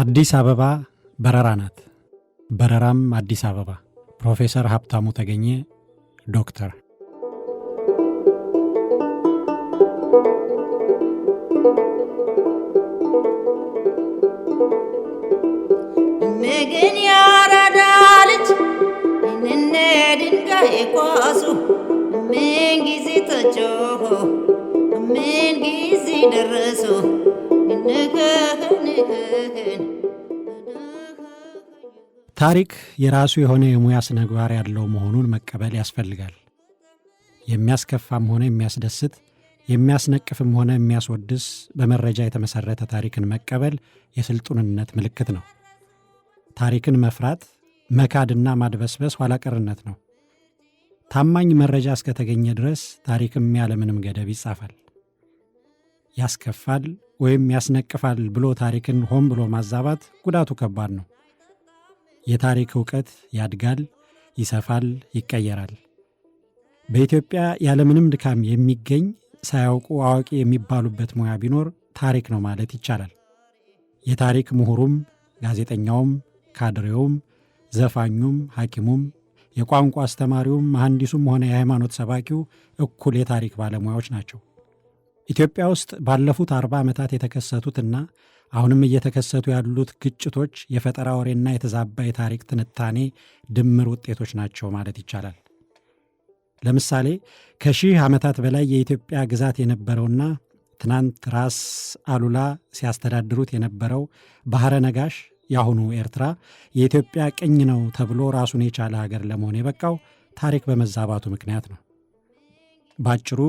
አዲስ አበባ በረራ ናት። በረራም አዲስ አበባ። ፕሮፌሰር ሀብታሙ ተገኘ ዶክተር። ነገን ያራዳ ልጅ እነነ ድንጋይ ኳሱ ምን ጊዜ ተጮሆ ምን ጊዜ ደረሱ ታሪክ የራሱ የሆነ የሙያ ስነ ምግባር ያለው መሆኑን መቀበል ያስፈልጋል። የሚያስከፋም ሆነ የሚያስደስት፣ የሚያስነቅፍም ሆነ የሚያስወድስ በመረጃ የተመሰረተ ታሪክን መቀበል የስልጡንነት ምልክት ነው። ታሪክን መፍራት፣ መካድና ማድበስበስ ኋላቀርነት ነው። ታማኝ መረጃ እስከተገኘ ድረስ ታሪክም ያለምንም ገደብ ይጻፋል። ያስከፋል ወይም ያስነቅፋል ብሎ ታሪክን ሆን ብሎ ማዛባት ጉዳቱ ከባድ ነው። የታሪክ ዕውቀት ያድጋል፣ ይሰፋል፣ ይቀየራል። በኢትዮጵያ ያለምንም ድካም የሚገኝ ሳያውቁ አዋቂ የሚባሉበት ሙያ ቢኖር ታሪክ ነው ማለት ይቻላል። የታሪክ ምሁሩም፣ ጋዜጠኛውም፣ ካድሬውም፣ ዘፋኙም፣ ሐኪሙም፣ የቋንቋ አስተማሪውም፣ መሐንዲሱም ሆነ የሃይማኖት ሰባኪው እኩል የታሪክ ባለሙያዎች ናቸው። ኢትዮጵያ ውስጥ ባለፉት 40 ዓመታት የተከሰቱትና አሁንም እየተከሰቱ ያሉት ግጭቶች የፈጠራ ወሬና የተዛባ የታሪክ ትንታኔ ድምር ውጤቶች ናቸው ማለት ይቻላል። ለምሳሌ ከ1000 ዓመታት በላይ የኢትዮጵያ ግዛት የነበረውና ትናንት ራስ አሉላ ሲያስተዳድሩት የነበረው ባሕረ ነጋሽ የአሁኑ ኤርትራ የኢትዮጵያ ቅኝ ነው ተብሎ ራሱን የቻለ ሀገር ለመሆን የበቃው ታሪክ በመዛባቱ ምክንያት ነው። ባጭሩ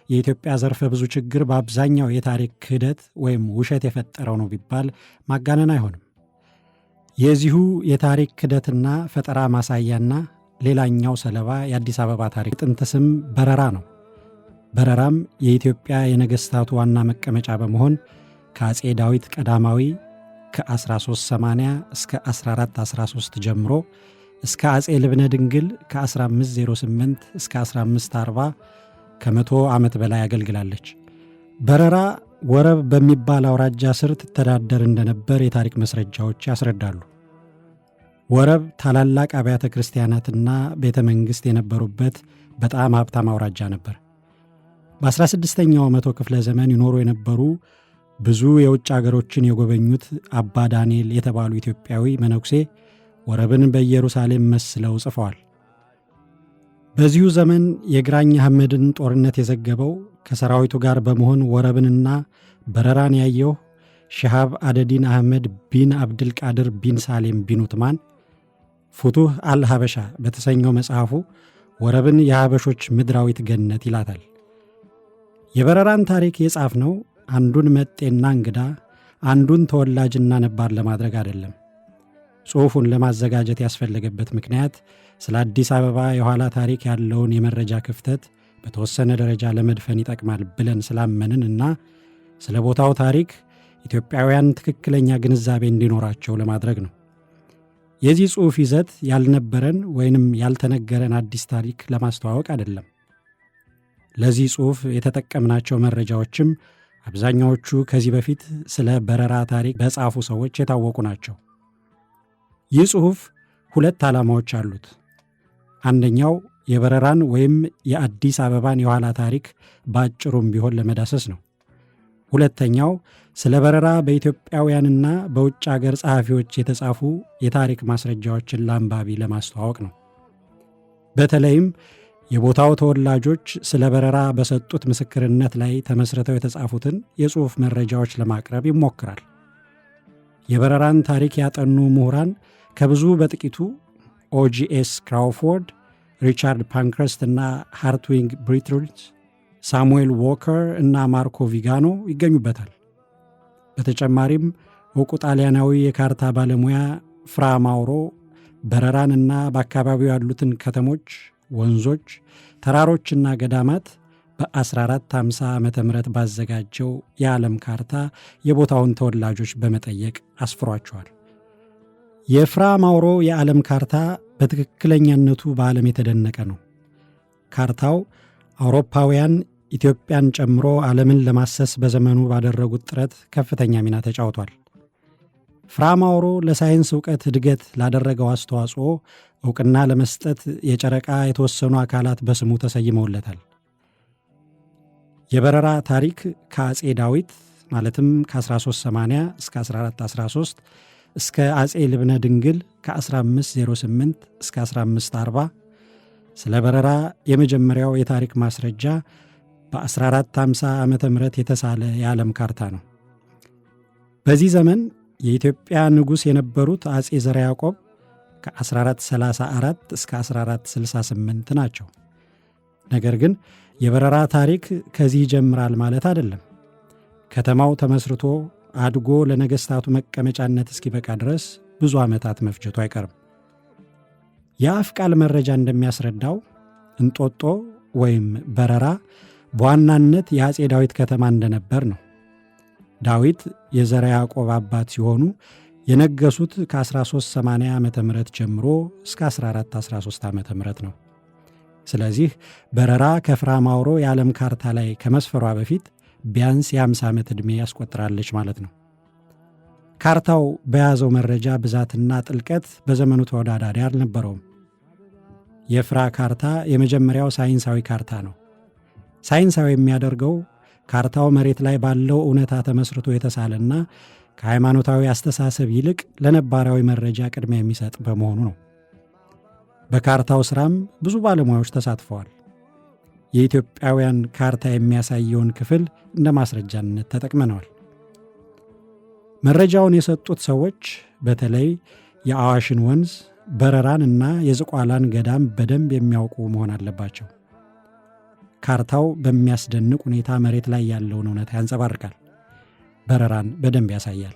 የኢትዮጵያ ዘርፈ ብዙ ችግር በአብዛኛው የታሪክ ክህደት ወይም ውሸት የፈጠረው ነው ቢባል ማጋነን አይሆንም። የዚሁ የታሪክ ክህደትና ፈጠራ ማሳያና ሌላኛው ሰለባ የአዲስ አበባ ታሪክ ጥንት ስም በረራ ነው። በረራም የኢትዮጵያ የነገሥታቱ ዋና መቀመጫ በመሆን ከአፄ ዳዊት ቀዳማዊ ከ1380 እስከ 1413 ጀምሮ እስከ አፄ ልብነ ድንግል ከ1508 እስከ 1540 ከ100 ዓመት በላይ አገልግላለች። በረራ ወረብ በሚባል አውራጃ ስር ትተዳደር እንደነበር የታሪክ መስረጃዎች ያስረዳሉ። ወረብ ታላላቅ አብያተ ክርስቲያናትና ቤተ መንግሥት የነበሩበት በጣም ሀብታም አውራጃ ነበር። በ16ኛው መቶ ክፍለ ዘመን ይኖሩ የነበሩ ብዙ የውጭ አገሮችን የጎበኙት አባ ዳንኤል የተባሉ ኢትዮጵያዊ መነኩሴ ወረብን በኢየሩሳሌም መስለው ጽፈዋል። በዚሁ ዘመን የግራኝ አህመድን ጦርነት የዘገበው ከሰራዊቱ ጋር በመሆን ወረብንና በረራን ያየው ሸሃብ አደዲን አህመድ ቢን አብድልቃድር ቢን ሳሌም ቢን ኡትማን ፉቱህ አልሐበሻ በተሰኘው መጽሐፉ ወረብን የሐበሾች ምድራዊት ገነት ይላታል። የበረራን ታሪክ የጻፍነው አንዱን መጤና እንግዳ፣ አንዱን ተወላጅና ነባር ለማድረግ አይደለም። ጽሑፉን ለማዘጋጀት ያስፈለገበት ምክንያት ስለ አዲስ አበባ የኋላ ታሪክ ያለውን የመረጃ ክፍተት በተወሰነ ደረጃ ለመድፈን ይጠቅማል ብለን ስላመንን እና ስለ ቦታው ታሪክ ኢትዮጵያውያን ትክክለኛ ግንዛቤ እንዲኖራቸው ለማድረግ ነው። የዚህ ጽሑፍ ይዘት ያልነበረን ወይንም ያልተነገረን አዲስ ታሪክ ለማስተዋወቅ አይደለም። ለዚህ ጽሑፍ የተጠቀምናቸው መረጃዎችም አብዛኛዎቹ ከዚህ በፊት ስለ በረራ ታሪክ በጻፉ ሰዎች የታወቁ ናቸው። ይህ ጽሑፍ 2 ዓላማዎች አሉት። አንደኛው የበረራን ወይም የአዲስ አበባን የኋላ ታሪክ በአጭሩም ቢሆን ለመዳሰስ ነው። ሁለተኛው ስለ በረራ በኢትዮጵያውያንና በውጭ አገር ጸሐፊዎች የተጻፉ የታሪክ ማስረጃዎችን ለአንባቢ ለማስተዋወቅ ነው። በተለይም የቦታው ተወላጆች ስለ በረራ በሰጡት ምስክርነት ላይ ተመስርተው የተጻፉትን የጽሑፍ መረጃዎች ለማቅረብ ይሞክራል። የበረራን ታሪክ ያጠኑ ምሁራን ከብዙ በጥቂቱ ኦጂኤስ ክራውፎርድ፣ ሪቻርድ ፓንክረስት እና ሃርትዊግ ብሪትሪጅ፣ ሳሙኤል ዎከር እና ማርኮ ቪጋኖ ይገኙበታል። በተጨማሪም ዕውቁ ጣሊያናዊ የካርታ ባለሙያ ፍራ ማውሮ በረራንና በአካባቢው ያሉትን ከተሞች፣ ወንዞች፣ ተራሮችና ገዳማት በ1450 ዓመተ ምህረት ባዘጋጀው የዓለም ካርታ የቦታውን ተወላጆች በመጠየቅ አስፍሯቸዋል። የፍራ ማውሮ የዓለም ካርታ በትክክለኛነቱ በዓለም የተደነቀ ነው። ካርታው አውሮፓውያን ኢትዮጵያን ጨምሮ ዓለምን ለማሰስ በዘመኑ ባደረጉት ጥረት ከፍተኛ ሚና ተጫውቷል። ፍራ ማውሮ ለሳይንስ ዕውቀት እድገት ላደረገው አስተዋጽኦ ዕውቅና ለመስጠት የጨረቃ የተወሰኑ አካላት በስሙ ተሰይመውለታል። የበረራ ታሪክ ከአጼ ዳዊት ማለትም ከ1380 እስከ 1413 እስከ አጼ ልብነ ድንግል ከ1508 እስከ 1540 ስለ በረራ የመጀመሪያው የታሪክ ማስረጃ በ1450 ዓመተ ምህረት የተሳለ የዓለም ካርታ ነው። በዚህ ዘመን የኢትዮጵያ ንጉሥ የነበሩት አጼ ዘርዓ ያዕቆብ ከ1434 እስከ 1468 ናቸው። ነገር ግን የበረራ ታሪክ ከዚህ ይጀምራል ማለት አይደለም። ከተማው ተመስርቶ አድጎ ለነገሥታቱ መቀመጫነት እስኪበቃ ድረስ ብዙ ዓመታት መፍጀቱ አይቀርም። የአፍ ቃል መረጃ እንደሚያስረዳው እንጦጦ ወይም በረራ በዋናነት የአጼ ዳዊት ከተማ እንደነበር ነው። ዳዊት የዘርዓ ያዕቆብ አባት ሲሆኑ የነገሱት ከ1380 ዓመተ ምህረት ጀምሮ እስከ 1413 ዓመተ ምህረት ነው። ስለዚህ በረራ ከፍራ ማውሮ የዓለም ካርታ ላይ ከመስፈሯ በፊት ቢያንስ የ50 ዓመት ዕድሜ ያስቆጥራለች ማለት ነው። ካርታው በያዘው መረጃ ብዛትና ጥልቀት በዘመኑ ተወዳዳሪ አልነበረውም። የፍራ ካርታ የመጀመሪያው ሳይንሳዊ ካርታ ነው። ሳይንሳዊ የሚያደርገው ካርታው መሬት ላይ ባለው እውነታ ተመስርቶ የተሳለና ከሃይማኖታዊ አስተሳሰብ ይልቅ ለነባራዊ መረጃ ቅድሚያ የሚሰጥ በመሆኑ ነው። በካርታው ሥራም ብዙ ባለሙያዎች ተሳትፈዋል። የኢትዮጵያውያን ካርታ የሚያሳየውን ክፍል እንደ ማስረጃነት ተጠቅመነዋል። መረጃውን የሰጡት ሰዎች በተለይ የአዋሽን ወንዝ፣ በረራን እና የዝቋላን ገዳም በደንብ የሚያውቁ መሆን አለባቸው። ካርታው በሚያስደንቅ ሁኔታ መሬት ላይ ያለውን እውነታ ያንጸባርቃል። በረራን በደንብ ያሳያል።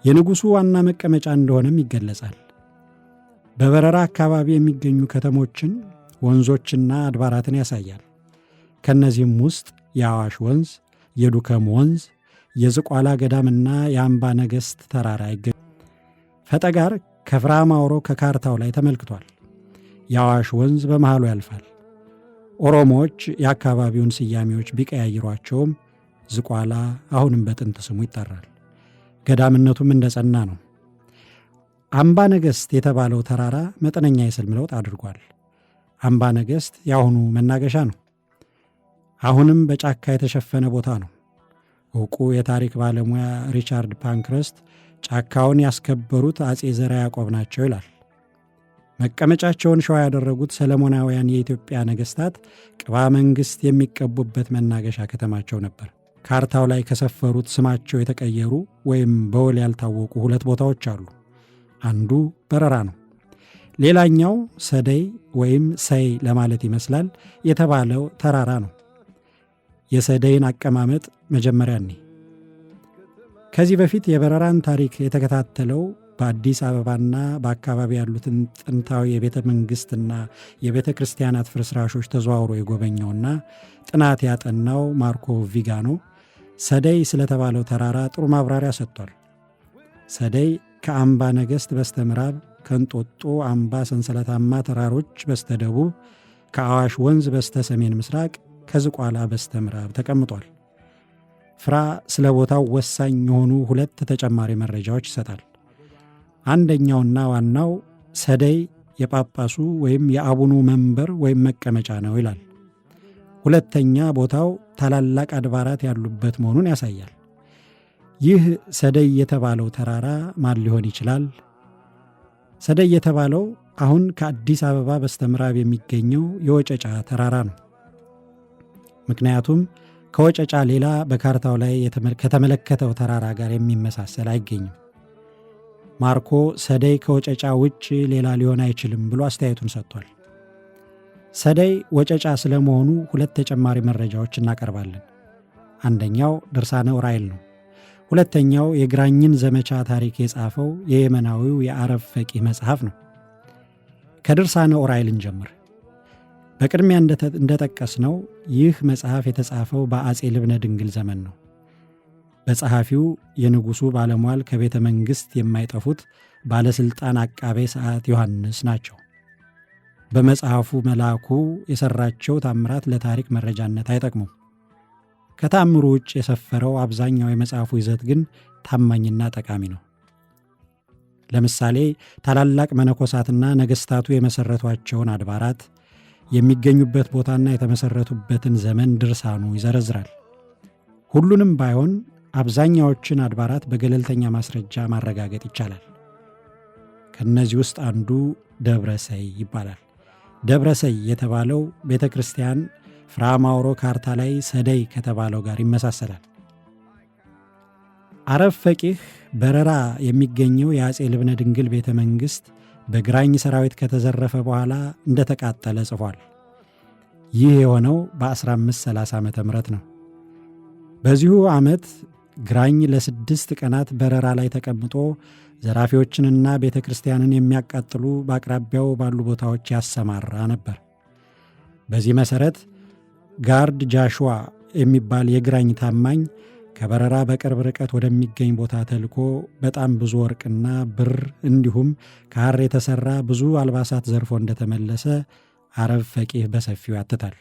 የንጉሡ ዋና መቀመጫ እንደሆነም ይገለጻል። በበረራ አካባቢ የሚገኙ ከተሞችን፣ ወንዞችና አድባራትን ያሳያል። ከእነዚህም ውስጥ የአዋሽ ወንዝ፣ የዱከም ወንዝ፣ የዝቋላ ገዳምና የአምባ ነገሥት ተራራ ይገኛል። ፈጠጋር ከፍራ ማውሮ ከካርታው ላይ ተመልክቷል። የአዋሽ ወንዝ በመሃሉ ያልፋል። ኦሮሞዎች የአካባቢውን ስያሜዎች ቢቀያይሯቸውም ዝቋላ አሁንም በጥንት ስሙ ይጠራል። ገዳምነቱም እንደ ጸና ነው። አምባ ነገሥት የተባለው ተራራ መጠነኛ የስልም ለውጥ አድርጓል። አምባ ነገሥት የአሁኑ መናገሻ ነው። አሁንም በጫካ የተሸፈነ ቦታ ነው። ዕውቁ የታሪክ ባለሙያ ሪቻርድ ፓንክረስት ጫካውን ያስከበሩት አጼ ዘርዓ ያዕቆብ ናቸው ይላል። መቀመጫቸውን ሸዋ ያደረጉት ሰለሞናውያን የኢትዮጵያ ነገሥታት ቅባ መንግሥት የሚቀቡበት መናገሻ ከተማቸው ነበር። ካርታው ላይ ከሰፈሩት ስማቸው የተቀየሩ ወይም በውል ያልታወቁ ሁለት ቦታዎች አሉ። አንዱ በረራ ነው። ሌላኛው ሰደይ ወይም ሰይ ለማለት ይመስላል የተባለው ተራራ ነው። የሰደይን አቀማመጥ መጀመሪያ እኔ ከዚህ በፊት የበረራን ታሪክ የተከታተለው በአዲስ አበባና በአካባቢ ያሉትን ጥንታዊ የቤተ መንግሥትና የቤተ ክርስቲያናት ፍርስራሾች ተዘዋውሮ የጎበኘውና ጥናት ያጠናው ማርኮ ቪጋኖ ሰደይ ስለተባለው ተራራ ጥሩ ማብራሪያ ሰጥቷል። ሰደይ ከአምባ ነገሥት በስተ ምዕራብ፣ ከእንጦጦ አምባ ሰንሰለታማ ተራሮች በስተ ደቡብ፣ ከአዋሽ ወንዝ በስተ ሰሜን ምስራቅ፣ ከዝቋላ በስተ ምዕራብ ተቀምጧል። ፍራ ስለ ቦታው ወሳኝ የሆኑ ሁለት ተጨማሪ መረጃዎች ይሰጣል። አንደኛውና ዋናው ሰደይ የጳጳሱ ወይም የአቡኑ መንበር ወይም መቀመጫ ነው ይላል። ሁለተኛ ቦታው ታላላቅ አድባራት ያሉበት መሆኑን ያሳያል። ይህ ሰደይ የተባለው ተራራ ማን ሊሆን ይችላል? ሰደይ የተባለው አሁን ከአዲስ አበባ በስተምዕራብ የሚገኘው የወጨጫ ተራራ ነው። ምክንያቱም ከወጨጫ ሌላ በካርታው ላይ ከተመለከተው ተራራ ጋር የሚመሳሰል አይገኝም። ማርኮ ሰደይ ከወጨጫ ውጭ ሌላ ሊሆን አይችልም ብሎ አስተያየቱን ሰጥቷል። ሰደይ ወጨጫ ስለመሆኑ ሁለት ተጨማሪ መረጃዎች እናቀርባለን። አንደኛው ድርሳነ ዑራኤል ነው። ሁለተኛው የግራኝን ዘመቻ ታሪክ የጻፈው የየመናዊው የአረብ ፈቂህ መጽሐፍ ነው። ከድርሳነ ዑራኤል እንጀምር። በቅድሚያ እንደጠቀስነው ይህ መጽሐፍ የተጻፈው በአጼ ልብነ ድንግል ዘመን ነው። በጸሐፊው የንጉሡ ባለሟል ከቤተ መንግሥት የማይጠፉት ባለሥልጣን አቃቤ ሰዓት ዮሐንስ ናቸው። በመጽሐፉ መልአኩ የሠራቸው ታምራት ለታሪክ መረጃነት አይጠቅሙም። ከታምሩ ውጭ የሰፈረው አብዛኛው የመጽሐፉ ይዘት ግን ታማኝና ጠቃሚ ነው። ለምሳሌ ታላላቅ መነኮሳትና ነገሥታቱ የመሠረቷቸውን አድባራት፣ የሚገኙበት ቦታና የተመሠረቱበትን ዘመን ድርሳኑ ይዘረዝራል። ሁሉንም ባይሆን አብዛኛዎችን አድባራት በገለልተኛ ማስረጃ ማረጋገጥ ይቻላል። ከእነዚህ ውስጥ አንዱ ደብረ ሰይ ይባላል። ደብረ ሰይ የተባለው ቤተ ክርስቲያን ፍራማውሮ ካርታ ላይ ሰደይ ከተባለው ጋር ይመሳሰላል። አረብ ፈቂህ በረራ የሚገኘው የአጼ ልብነ ድንግል ቤተ መንግሥት በግራኝ ሰራዊት ከተዘረፈ በኋላ እንደተቃጠለ ጽፏል። ይህ የሆነው በ1530 ዓመተ ምህረት ነው። በዚሁ ዓመት ግራኝ ለ6 ቀናት በረራ ላይ ተቀምጦ ዘራፊዎችንና ቤተ ክርስቲያንን የሚያቃጥሉ በአቅራቢያው ባሉ ቦታዎች ያሰማራ ነበር። በዚህ መሠረት ጋርድ ጃሽዋ የሚባል የግራኝ ታማኝ ከበረራ በቅርብ ርቀት ወደሚገኝ ቦታ ተልኮ በጣም ብዙ ወርቅና ብር እንዲሁም ከሐር የተሠራ ብዙ አልባሳት ዘርፎ እንደተመለሰ አረብ ፈቂህ በሰፊው ያትታል።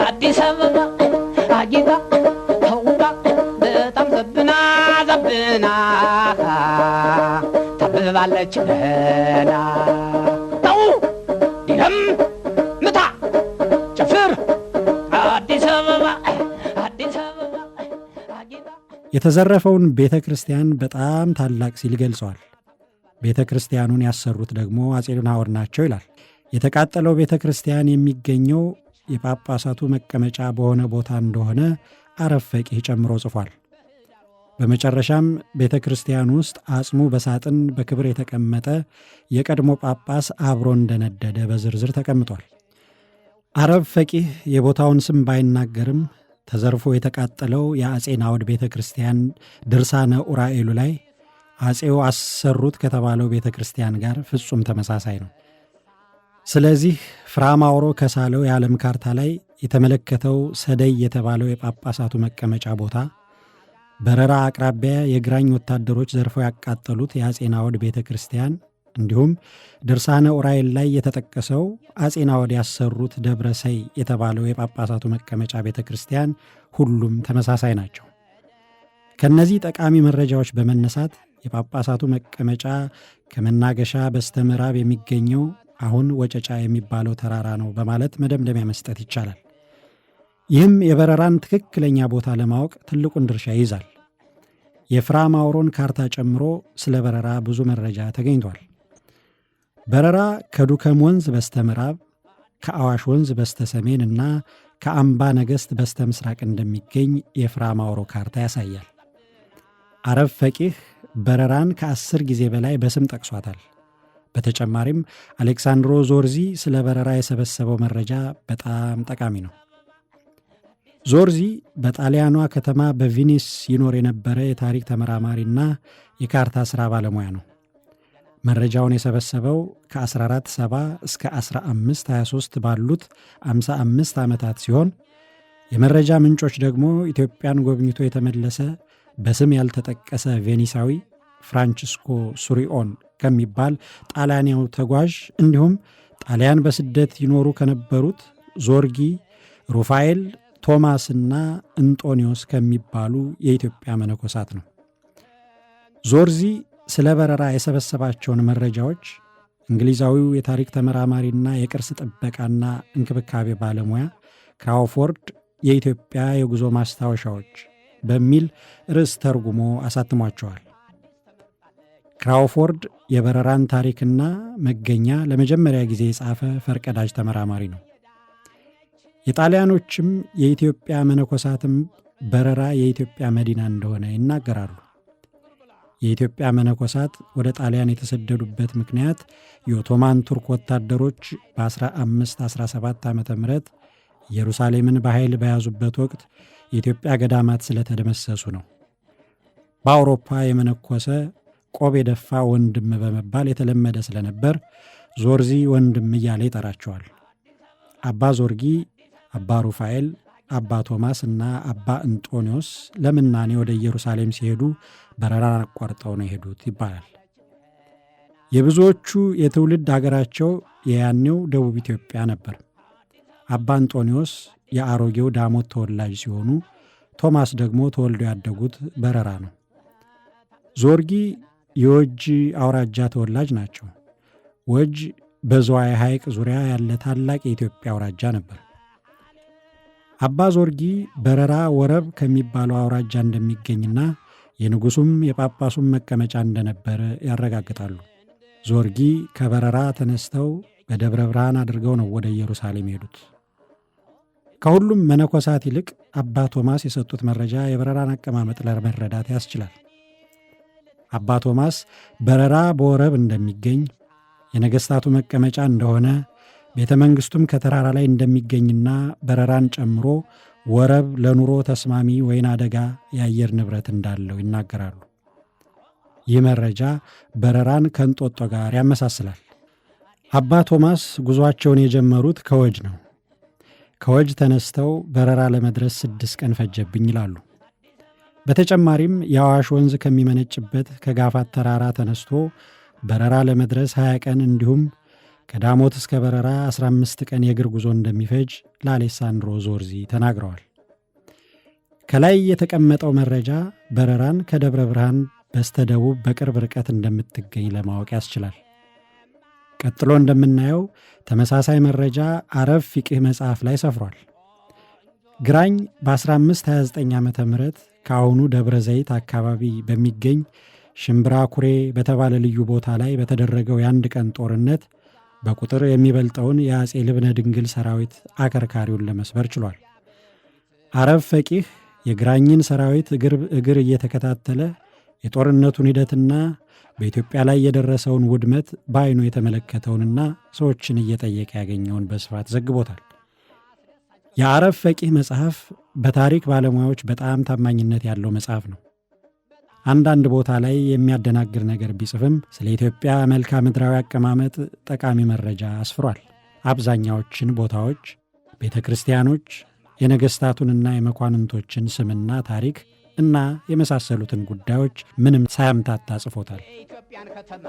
አዲስ አበባ አጊጣ ተውባ በጣም ዘብና ታብባለች ገና። ተው ዲለም ምታ ጨፍር አዲስ አበባ አጊጣ። የተዘረፈውን ቤተ ክርስቲያን በጣም ታላቅ ሲል ገልጸዋል። ቤተ ክርስቲያኑን ያሰሩት ደግሞ አጼ ናኦድ ናቸው ይላል። የተቃጠለው ቤተ ክርስቲያን የሚገኘው የጳጳሳቱ መቀመጫ በሆነ ቦታ እንደሆነ አረብ ፈቂህ ጨምሮ ጽፏል። በመጨረሻም ቤተ ክርስቲያን ውስጥ አጽሙ በሳጥን በክብር የተቀመጠ የቀድሞ ጳጳስ አብሮ እንደነደደ በዝርዝር ተቀምጧል። አረብ ፈቂህ የቦታውን ስም ባይናገርም ተዘርፎ የተቃጠለው የአጼ ናኦድ ቤተ ክርስቲያን ድርሳነ ኡራኤሉ ላይ አጼው አሰሩት ከተባለው ቤተ ክርስቲያን ጋር ፍጹም ተመሳሳይ ነው። ስለዚህ ፍራማውሮ ከሳለው የዓለም ካርታ ላይ የተመለከተው ሰደይ የተባለው የጳጳሳቱ መቀመጫ ቦታ በረራ አቅራቢያ የግራኝ ወታደሮች ዘርፈው ያቃጠሉት የአጼ ናኦድ ቤተ ክርስቲያን እንዲሁም ድርሳነ ኡራኤል ላይ የተጠቀሰው አጼ ናኦድ ያሰሩት ደብረ ሰይ የተባለው የጳጳሳቱ መቀመጫ ቤተ ክርስቲያን ሁሉም ተመሳሳይ ናቸው። ከነዚህ ጠቃሚ መረጃዎች በመነሳት የጳጳሳቱ መቀመጫ ከመናገሻ በስተ ምዕራብ የሚገኘው አሁን ወጨጫ የሚባለው ተራራ ነው በማለት መደምደሚያ መስጠት ይቻላል። ይህም የበረራን ትክክለኛ ቦታ ለማወቅ ትልቁን ድርሻ ይይዛል። የፍራማውሮን ካርታ ጨምሮ ስለ በረራ ብዙ መረጃ ተገኝቷል። በረራ ከዱከም ወንዝ በስተ ምዕራብ፣ ከአዋሽ ወንዝ በስተ ሰሜን እና ከአምባ ነገሥት በስተ ምስራቅ እንደሚገኝ የፍራማውሮ ካርታ ያሳያል። አረብ ፈቂህ በረራን ከ10 ጊዜ በላይ በስም ጠቅሷታል። በተጨማሪም አሌክሳንድሮ ዞርዚ ስለ በረራ የሰበሰበው መረጃ በጣም ጠቃሚ ነው። ዞርዚ በጣሊያኗ ከተማ በቪኒስ ይኖር የነበረ የታሪክ ተመራማሪና የካርታ ሥራ ባለሙያ ነው። መረጃውን የሰበሰበው ከ1470 እስከ 1523 ባሉት 55 ዓመታት ሲሆን የመረጃ ምንጮች ደግሞ ኢትዮጵያን ጎብኝቶ የተመለሰ በስም ያልተጠቀሰ ቬኒሳዊ ፍራንቺስኮ ሱሪኦን ከሚባል ጣሊያናዊ ተጓዥ እንዲሁም ጣሊያን በስደት ይኖሩ ከነበሩት ዞርጊ፣ ሩፋኤል፣ ቶማስና እንጦኒዮስ ከሚባሉ የኢትዮጵያ መነኮሳት ነው። ዞርዚ ስለ በረራ የሰበሰባቸውን መረጃዎች እንግሊዛዊው የታሪክ ተመራማሪና የቅርስ ጥበቃና እንክብካቤ ባለሙያ ክራውፎርድ የኢትዮጵያ የጉዞ ማስታወሻዎች በሚል ርዕስ ተርጉሞ አሳትሟቸዋል። ክራውፎርድ የበረራን ታሪክና መገኛ ለመጀመሪያ ጊዜ የጻፈ ፈርቀዳጅ ተመራማሪ ነው። የጣሊያኖችም የኢትዮጵያ መነኮሳትም በረራ የኢትዮጵያ መዲና እንደሆነ ይናገራሉ። የኢትዮጵያ መነኮሳት ወደ ጣሊያን የተሰደዱበት ምክንያት የኦቶማን ቱርክ ወታደሮች በ1517 ዓ ም ኢየሩሳሌምን በኃይል በያዙበት ወቅት የኢትዮጵያ ገዳማት ስለተደመሰሱ ነው። በአውሮፓ የመነኮሰ ቆብ የደፋ ወንድም በመባል የተለመደ ስለነበር ዞርዚ ወንድም እያለ ይጠራቸዋል። አባ ዞርጊ፣ አባ ሩፋኤል፣ አባ ቶማስ እና አባ እንጦኒዮስ ለምናኔ ወደ ኢየሩሳሌም ሲሄዱ በረራን አቋርጠው ነው የሄዱት ይባላል። የብዙዎቹ የትውልድ አገራቸው የያኔው ደቡብ ኢትዮጵያ ነበር። አባ አንጦኒዎስ የአሮጌው ዳሞት ተወላጅ ሲሆኑ ቶማስ ደግሞ ተወልደው ያደጉት በረራ ነው። ዞርጊ የወጅ አውራጃ ተወላጅ ናቸው። ወጅ በዝዋይ ሐይቅ ዙሪያ ያለ ታላቅ የኢትዮጵያ አውራጃ ነበር። አባ ዞርጊ በረራ ወረብ ከሚባለው አውራጃ እንደሚገኝና የንጉሱም የጳጳሱም መቀመጫ እንደነበረ ያረጋግጣሉ። ዞርጊ ከበረራ ተነስተው በደብረ ብርሃን አድርገው ነው ወደ ኢየሩሳሌም ሄዱት። ከሁሉም መነኮሳት ይልቅ አባ ቶማስ የሰጡት መረጃ የበረራን አቀማመጥ ለመረዳት ያስችላል። አባ ቶማስ በረራ በወረብ እንደሚገኝ፣ የነገሥታቱ መቀመጫ እንደሆነ፣ ቤተ መንግሥቱም ከተራራ ላይ እንደሚገኝና በረራን ጨምሮ ወረብ ለኑሮ ተስማሚ ወይን አደጋ የአየር ንብረት እንዳለው ይናገራሉ። ይህ መረጃ በረራን ከእንጦጦ ጋር ያመሳስላል። አባ ቶማስ ጉዞአቸውን የጀመሩት ከወጅ ነው። ከወጅ ተነስተው በረራ ለመድረስ 6 ቀን ፈጀብኝ ይላሉ። በተጨማሪም የአዋሽ ወንዝ ከሚመነጭበት ከጋፋት ተራራ ተነስቶ በረራ ለመድረስ 20 ቀን እንዲሁም ከዳሞት እስከ በረራ 15 ቀን የእግር ጉዞ እንደሚፈጅ ለአሌሳንድሮ ዞርዚ ተናግረዋል። ከላይ የተቀመጠው መረጃ በረራን ከደብረ ብርሃን በስተደቡብ በቅርብ ርቀት እንደምትገኝ ለማወቅ ያስችላል። ቀጥሎ እንደምናየው ተመሳሳይ መረጃ አረብ ፊቅህ መጽሐፍ ላይ ሰፍሯል። ግራኝ በ1529 ዓ ም ከአሁኑ ደብረ ዘይት አካባቢ በሚገኝ ሽምብራ ኩሬ በተባለ ልዩ ቦታ ላይ በተደረገው የአንድ ቀን ጦርነት በቁጥር የሚበልጠውን የአጼ ልብነ ድንግል ሰራዊት አከርካሪውን ለመስበር ችሏል። አረብ ፈቂህ የግራኝን ሰራዊት እግር እየተከታተለ የጦርነቱን ሂደትና በኢትዮጵያ ላይ የደረሰውን ውድመት በዓይኑ የተመለከተውንና ሰዎችን እየጠየቀ ያገኘውን በስፋት ዘግቦታል። የአረብ ፈቂህ መጽሐፍ በታሪክ ባለሙያዎች በጣም ታማኝነት ያለው መጽሐፍ ነው። አንዳንድ ቦታ ላይ የሚያደናግር ነገር ቢጽፍም ስለ ኢትዮጵያ መልክዓ ምድራዊ አቀማመጥ ጠቃሚ መረጃ አስፍሯል። አብዛኛዎችን ቦታዎች፣ ቤተ ክርስቲያኖች፣ የነገሥታቱንና የመኳንንቶችን ስምና ታሪክ እና የመሳሰሉትን ጉዳዮች ምንም ሳያምታታ ጽፎታል። የኢትዮጵያን ከተማ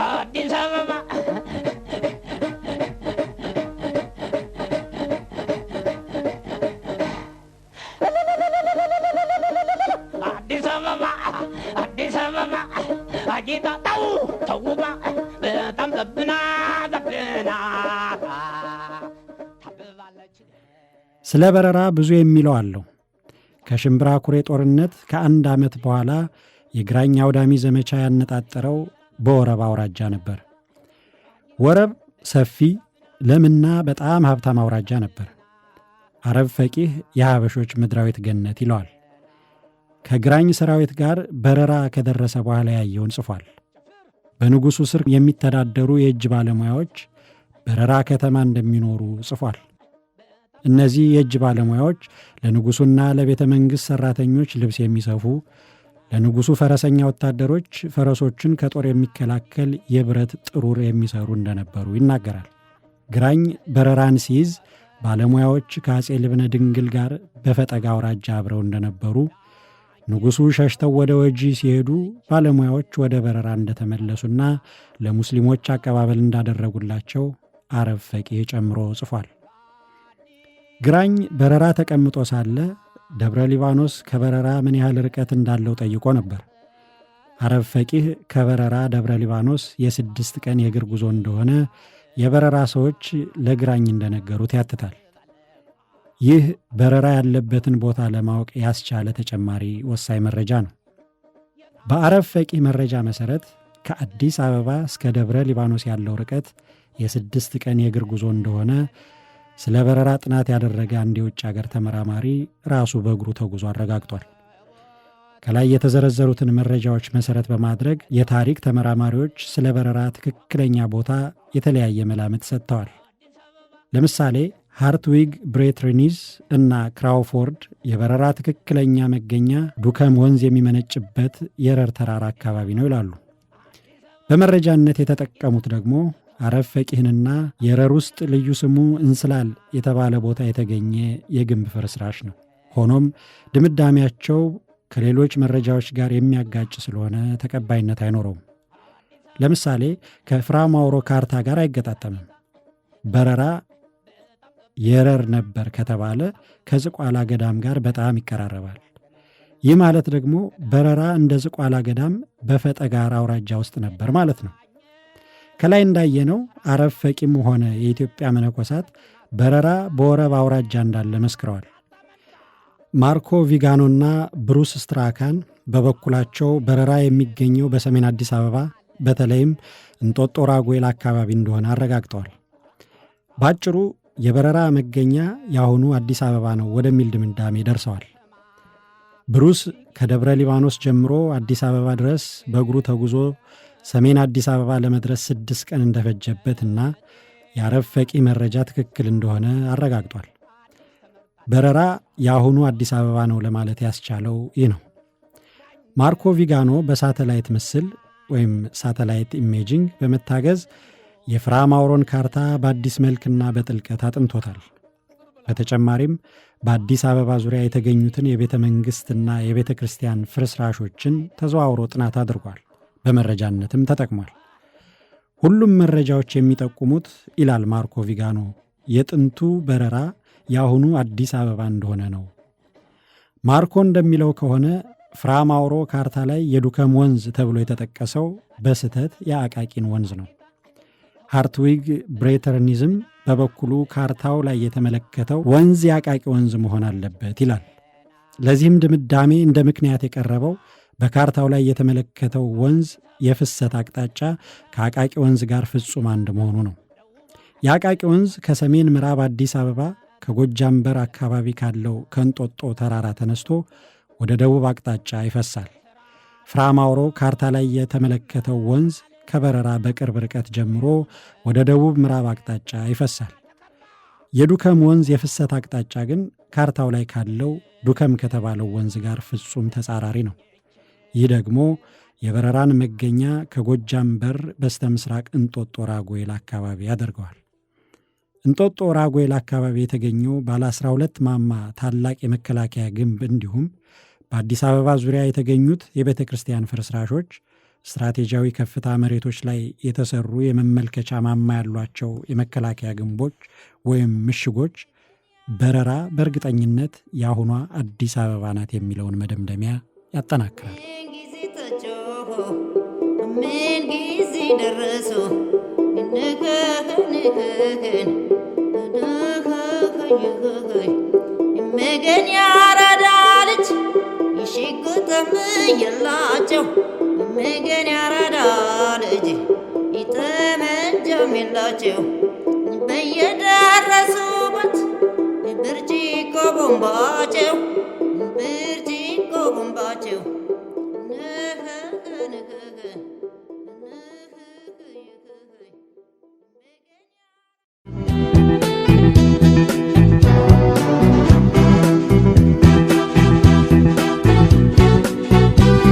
አዲስ አበባ አዲስ አበባ አዲስ አበባ አጌጣ ተውባ በጣም ዘብና ታብባለች። ስለ በረራ ብዙ የሚለው አለው። ከሽምብራ ኩሬ ጦርነት ከ1 ዓመት በኋላ የግራኝ አውዳሚ ዘመቻ ያነጣጠረው በወረብ አውራጃ ነበር። ወረብ ሰፊ ለምና በጣም ሀብታም አውራጃ ነበር። አረብ ፈቂህ የሀበሾች ምድራዊት ገነት ይለዋል። ከግራኝ ሰራዊት ጋር በረራ ከደረሰ በኋላ ያየውን ጽፏል። በንጉሡ ስር የሚተዳደሩ የእጅ ባለሙያዎች በረራ ከተማ እንደሚኖሩ ጽፏል። እነዚህ የእጅ ባለሙያዎች ለንጉሡና ለቤተ መንግሥት ሠራተኞች ልብስ የሚሰፉ፣ ለንጉሡ ፈረሰኛ ወታደሮች ፈረሶችን ከጦር የሚከላከል የብረት ጥሩር የሚሰሩ እንደነበሩ ይናገራል። ግራኝ በረራን ሲይዝ ባለሙያዎች ከአጼ ልብነ ድንግል ጋር በፈጠጋ አውራጃ አብረው እንደነበሩ፣ ንጉሡ ሸሽተው ወደ ወጂ ሲሄዱ ባለሙያዎች ወደ በረራ እንደተመለሱና ለሙስሊሞች አቀባበል እንዳደረጉላቸው አረብ ፈቂህ ጨምሮ ጽፏል። ግራኝ በረራ ተቀምጦ ሳለ ደብረ ሊባኖስ ከበረራ ምን ያህል ርቀት እንዳለው ጠይቆ ነበር። አረብ ፈቂህ ከበረራ ደብረ ሊባኖስ የ6 ቀን የእግር ጉዞ እንደሆነ የበረራ ሰዎች ለግራኝ እንደነገሩት ያትታል። ይህ በረራ ያለበትን ቦታ ለማወቅ ያስቻለ ተጨማሪ ወሳኝ መረጃ ነው። በአረብ ፈቂህ መረጃ መሠረት ከአዲስ አበባ እስከ ደብረ ሊባኖስ ያለው ርቀት የ6 ቀን የእግር ጉዞ እንደሆነ ስለ በረራ ጥናት ያደረገ አንድ የውጭ አገር ተመራማሪ ራሱ በእግሩ ተጉዞ አረጋግጧል። ከላይ የተዘረዘሩትን መረጃዎች መሠረት በማድረግ የታሪክ ተመራማሪዎች ስለ በረራ ትክክለኛ ቦታ የተለያየ መላምት ሰጥተዋል። ለምሳሌ ሃርትዊግ ብሬትሪኒዝ እና ክራውፎርድ የበረራ ትክክለኛ መገኛ ዱከም ወንዝ የሚመነጭበት የረር ተራራ አካባቢ ነው ይላሉ። በመረጃነት የተጠቀሙት ደግሞ አረብ ፈቂህንና የረር ውስጥ ልዩ ስሙ እንስላል የተባለ ቦታ የተገኘ የግንብ ፍርስራሽ ነው። ሆኖም ድምዳሜያቸው ከሌሎች መረጃዎች ጋር የሚያጋጭ ስለሆነ ተቀባይነት አይኖረውም። ለምሳሌ ከፍራማውሮ ካርታ ጋር አይገጣጠምም። በረራ የረር ነበር ከተባለ ከዝቋላ ገዳም ጋር በጣም ይቀራረባል። ይህ ማለት ደግሞ በረራ እንደ ዝቋላ ገዳም በፈጠጋር አውራጃ ውስጥ ነበር ማለት ነው። ከላይ እንዳየነው አረብ ፈቂም ሆነ የኢትዮጵያ መነኮሳት በረራ በወረብ አውራጃ እንዳለ መስክረዋል። ማርኮ ቪጋኖና ብሩስ ስትራካን በበኩላቸው በረራ የሚገኘው በሰሜን አዲስ አበባ በተለይም እንጦጦ ራጉኤል አካባቢ እንደሆነ አረጋግጠዋል። ባጭሩ የበረራ መገኛ የአሁኑ አዲስ አበባ ነው ወደሚል ድምዳሜ ደርሰዋል። ብሩስ ከደብረ ሊባኖስ ጀምሮ አዲስ አበባ ድረስ በእግሩ ተጉዞ ሰሜን አዲስ አበባ ለመድረስ 6 ቀን እንደፈጀበትና የአረብ ፈቂ መረጃ ትክክል እንደሆነ አረጋግጧል። በረራ የአሁኑ አዲስ አበባ ነው ለማለት ያስቻለው ይህ ነው። ማርኮ ቪጋኖ በሳተላይት ምስል ወይም ሳተላይት ኢሜጂንግ በመታገዝ የፍራማውሮን ካርታ በአዲስ መልክና በጥልቀት አጥንቶታል። በተጨማሪም በአዲስ አበባ ዙሪያ የተገኙትን የቤተ መንግሥትና የቤተ ክርስቲያን ፍርስራሾችን ተዘዋውሮ ጥናት አድርጓል። በመረጃነትም ተጠቅሟል። ሁሉም መረጃዎች የሚጠቁሙት ይላል ማርኮ ቪጋኖ፣ የጥንቱ በረራ የአሁኑ አዲስ አበባ እንደሆነ ነው። ማርኮ እንደሚለው ከሆነ ፍራማውሮ ካርታ ላይ የዱከም ወንዝ ተብሎ የተጠቀሰው በስህተት የአቃቂን ወንዝ ነው። ሃርትዊግ ብሬተርኒዝም በበኩሉ ካርታው ላይ የተመለከተው ወንዝ የአቃቂ ወንዝ መሆን አለበት ይላል። ለዚህም ድምዳሜ እንደ ምክንያት የቀረበው በካርታው ላይ የተመለከተው ወንዝ የፍሰት አቅጣጫ ከአቃቂ ወንዝ ጋር ፍጹም አንድ መሆኑ ነው። የአቃቂ ወንዝ ከሰሜን ምዕራብ አዲስ አበባ ከጎጃም በር አካባቢ ካለው ከእንጦጦ ተራራ ተነስቶ ወደ ደቡብ አቅጣጫ ይፈሳል። ፍራማውሮ ካርታ ላይ የተመለከተው ወንዝ ከበረራ በቅርብ ርቀት ጀምሮ ወደ ደቡብ ምዕራብ አቅጣጫ ይፈሳል። የዱከም ወንዝ የፍሰት አቅጣጫ ግን ካርታው ላይ ካለው ዱከም ከተባለው ወንዝ ጋር ፍጹም ተጻራሪ ነው። ይህ ደግሞ የበረራን መገኛ ከጎጃም በር በስተ ምስራቅ እንጦጦ ራጉኤል አካባቢ ያደርገዋል። እንጦጦ ራጉኤል አካባቢ የተገኘው ባለ 12 ማማ ታላቅ የመከላከያ ግንብ እንዲሁም በአዲስ አበባ ዙሪያ የተገኙት የቤተ ክርስቲያን ፍርስራሾች ስትራቴጂያዊ ከፍታ መሬቶች ላይ የተሰሩ የመመልከቻ ማማ ያሏቸው የመከላከያ ግንቦች ወይም ምሽጎች በረራ በእርግጠኝነት የአሁኗ አዲስ አበባ ናት የሚለውን መደምደሚያ ያጠናክራል። ምን ጊዜ ደረሱ ንክህን መገን ያራዳ ልጅ ይሽጉጥም የላቸው መገን ያራዳ ልጅ ይጠመንጃም የላቸው በየደረሱበት ብርጭቆ ቦምባቸው